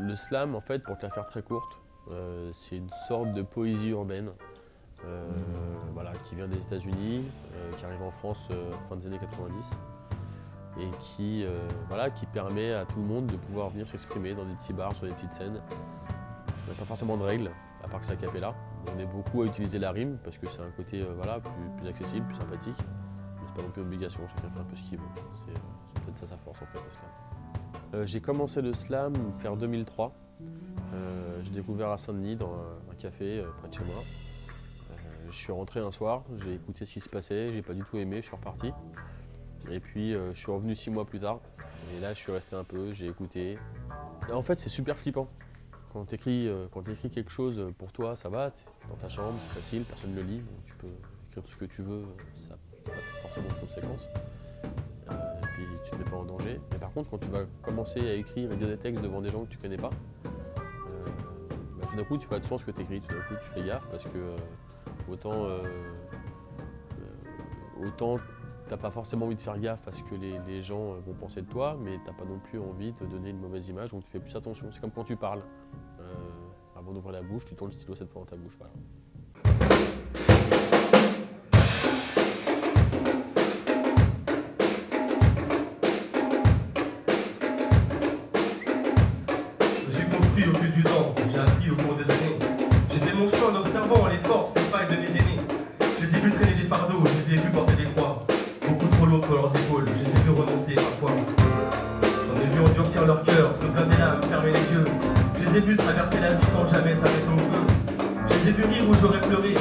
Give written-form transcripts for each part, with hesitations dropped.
Le slam, en fait, pour te la faire très courte, c'est une sorte de poésie urbaine voilà, qui vient des États-Unis, qui arrive en France fin des années 90 et voilà, qui permet à tout le monde de pouvoir venir s'exprimer dans des petits bars, sur des petites scènes. On n'a pas forcément de règles, à part que c'est a cappella. On est beaucoup à utiliser la rime parce que c'est un côté voilà, plus accessible, plus sympathique. Mais c'est pas non plus une obligation, chacun fait un peu ce qu'il veut. C'est peut-être ça sa force en fait, le slam. J'ai commencé le slam vers 2003. J'ai découvert à Saint-Denis dans un café près de chez moi. Je suis rentré un soir, j'ai écouté ce qui se passait, j'ai pas du tout aimé, je suis reparti. Et puis je suis revenu 6 mois plus tard. Et là je suis resté un peu, j'ai écouté. Et en fait c'est super flippant. Quand tu écris quelque chose pour toi, ça va, t'es dans ta chambre, c'est facile, personne ne le lit, donc tu peux écrire tout ce que tu veux, ça n'a pas forcément de conséquences. Et puis tu ne te mets pas en danger. Mais par contre, quand tu vas commencer à écrire et dire des textes devant des gens que tu ne connais pas, tout d'un coup tu fais attention à ce que tu écris, tout d'un coup tu fais gaffe parce que autant t'as pas forcément envie de faire gaffe à ce que les gens vont penser de toi, mais t'as pas non plus envie de donner une mauvaise image, donc tu fais plus attention. C'est comme quand tu parles. Avant d'ouvrir la bouche, tu tournes le stylo cette fois dans ta bouche. Voilà. Je me suis construit au fil du temps, j'ai appris au cours des années. J'ai fait mon chemin en observant les forces, les failles de mes aînés. Je les ai vus traîner des fardeaux, je les ai vus porter des croix. Beaucoup trop lourds pour leurs épaules, je les ai vus renoncer parfois. J'en ai vu endurcir leur cœur, se blinder l'âme, fermer les yeux. Je les ai vus traverser la vie sans jamais s'arrêter au feu. Je les ai vus rire où j'aurais pleuré.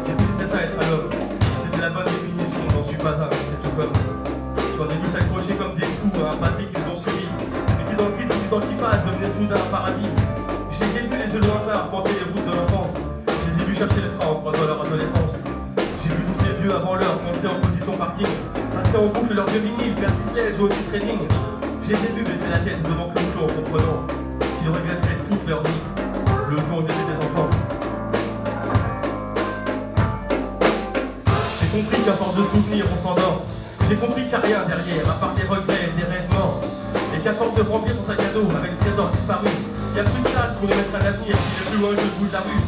J'ai vu c'était ça être un homme. Si c'est la bonne définition, j'en suis pas un, c'est tout comme. J'en ai vu s'accrocher comme des fous à un passé qu'ils ont subi. Et qui dans le filtre du temps qui passe devenait soudain un paradis. Je les ai vus les yeux lointains arpenter les routes de l'enfance. Je les ai vus chercher le frein en croisant leur adolescence. J'ai vu tous ces vieux avant l'heure penser en position parking. Passer en boucle leur vieux vinyle, Percy Sledge ou Otis Redding. Je les ai vus baisser la tête devant Clo-Clo en comprenant qu'ils regretteraient toute leur vie le temps où ils étaient des enfants. J'ai compris qu'à force de souvenirs on s'endort. J'ai compris qu'il n'y a rien derrière à part des regrets, des rêves morts. Et qu'à force de remplir son sac à dos avec trésors disparus, il n'y a plus de place pour y mettre un avenir qui est plus loin que le bout de la rue.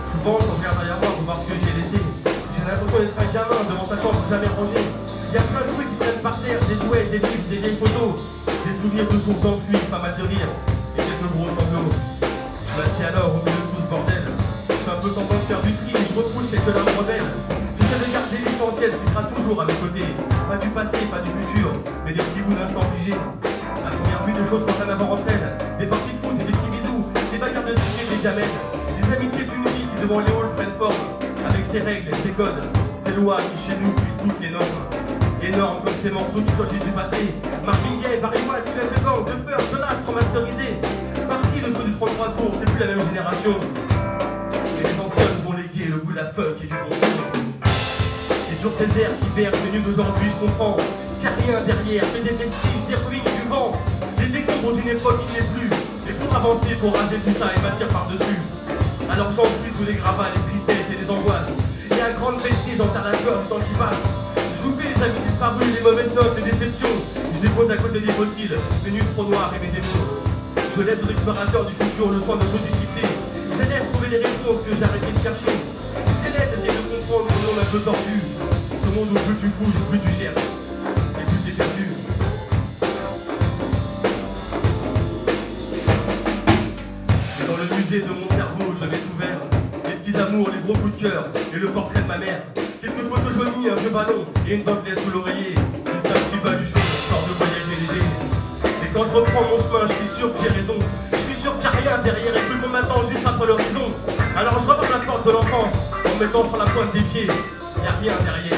Souvent quand je regarde derrière moi pour voir ce que j'ai laissé, j'ai l'impression d'être un gamin devant sa chambre jamais rangée. Il y a plein de trucs qui traînent par terre, des jouets, des livres, des vieilles photos, des souvenirs de jours enfuis, pas mal de rires et quelques gros sanglots. Je m'assieds alors au milieu de tout ce bordel. Je fais un peu semblant de faire du tri et je repousse quelques larmes rebelles. J'essaie de garder l'essentiel, ce qui sera toujours à mes côtés. Pas du passé, pas du futur, mais des petits bouts d'instants figés. À première vue, de choses qui ont rien à voir entre elles. Des parties de foot et des petits bisous, des bagarres de ski et des gamelles. Des amitiés d'une vie qui devant les halls prennent forme. Avec ses règles, ses codes, ses lois qui chez nous puissent toutes les normes. Énormes comme ces morceaux qui surgissent du passé. Marvin Gaye, Barry White, plein de gang, de feu, de l'astre masterisé. Parti le coup du 33 tours, c'est plus la même génération. Et les anciens nous ont légué le goût de la funk et du bon son. Et sur ces airs qui bercent les nues d'aujourd'hui, je comprends qu'il n'y a rien derrière, que des vestiges, des ruines, du vent. Les décombres d'une époque qui n'est plus. Et pour avancer, faut raser tout ça et bâtir par-dessus. Alors j'enfuis sous les gravats, les tristesses et les angoisses. Et à grande vérité, j'enterre la peur du temps qui passe. J'oublie les amis disparus, les mauvaises notes, les déceptions. Je dépose à côté des fossiles, mes nuits trop noires et mes démons. Je laisse aux explorateurs du futur le soin de tout décrypter. Je les laisse trouver les réponses que j'ai arrêté de chercher. Je les laisse essayer de comprendre ce monde un peu tordu. Ce monde où plus tu fouilles, plus tu cherches. Et plus t'es perdu. Et dans le musée de mon cerveau, je laisse ouvert les petits amours, les gros coups de cœur et le portrait de ma mère. Quelques photos jaunies, un vieux ballon et une dentelle sous l'oreiller. Juste un petit baluchon, histoire de voyager léger. Et quand je reprends mon chemin, je suis sûr que j'ai raison. Je suis sûr qu'il n'y a rien derrière et que le monde m'attend juste après l'horizon. Alors je referme la porte de l'enfance en me mettant sur la pointe des pieds. Il n'y a rien derrière.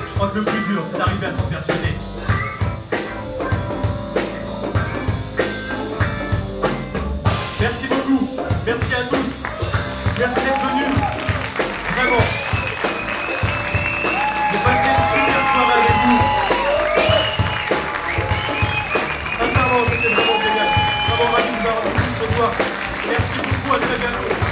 Je crois que le plus dur, c'est d'arriver à s'en persuader. Merci beaucoup, merci à tous. Merci d'être venus. Vraiment. J'ai passé une super soirée avec vous. Sincèrement, c'était vraiment génial. Vraiment ravi de vous avoir tous ce soir. Merci beaucoup, à très bientôt.